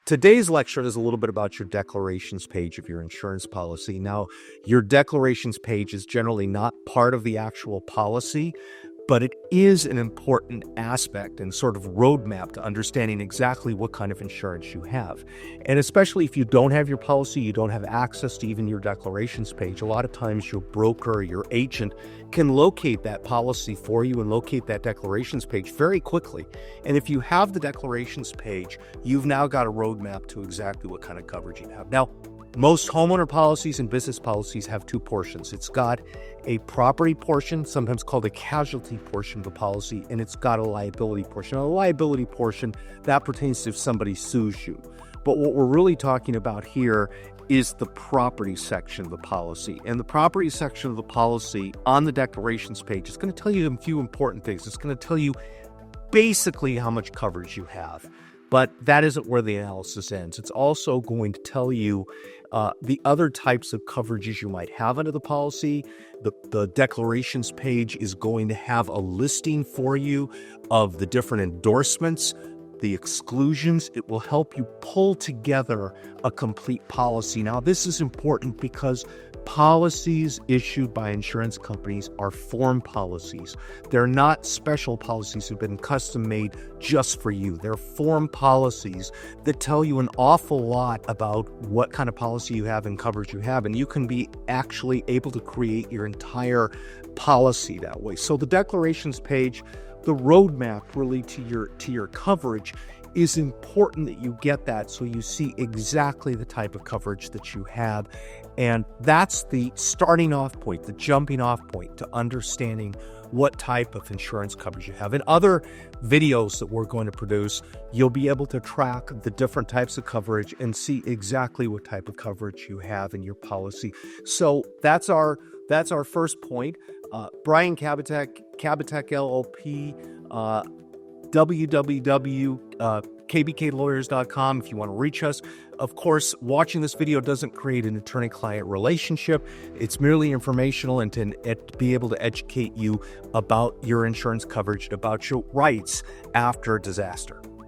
Today's lecture is a little bit about your declarations page of your insurance policy. Now, your declarations page is generally not part of the actual policy, but it is an important aspect and sort of roadmap to understanding exactly what kind of insurance you have. And especially if you don't have your policy, you don't have access to even your declarations page, a lot of times your broker or your agent can locate that policy for you and locate that declarations page very quickly. And if you have the declarations page, you've now got a roadmap to exactly what kind of coverage you have. Now, most homeowner policies and business policies have two portions. It's got a property portion, sometimes called a casualty portion of the policy, and it's got a liability portion. Now, the liability portion, that pertains to if somebody sues you. But what we're really talking about here is the property section of the policy. And the property section of the policy on the declarations page is going to tell you a few important things. It's going to tell you basically how much coverage you have. But that isn't where the analysis ends. It's also going to tell you the other types of coverages you might have under the policy. The declarations page is going to have a listing for you of the different endorsements, the exclusions. It will help you pull together a complete policy. Now, this is important because policies issued by insurance companies are form policies. They're not special policies that have been custom made just for you. They're form policies that tell you an awful lot about what kind of policy you have and coverage you have, and you can be actually able to create your entire policy that way. So the declarations page, the roadmap really to your coverage, is important that you get that so you see exactly the type of coverage that you have. And that's the starting off point, the jumping off point to understanding what type of insurance coverage you have. In other videos that we're going to produce, you'll be able to track the different types of coverage and see exactly what type of coverage you have in your policy. So that's our first point. Brian Kabatek, Kabatek LLP, www.kbklawyers.com if you want to reach us. Of course, watching this video doesn't create an attorney-client relationship. It's merely informational and to be able to educate you about your insurance coverage, about your rights after a disaster.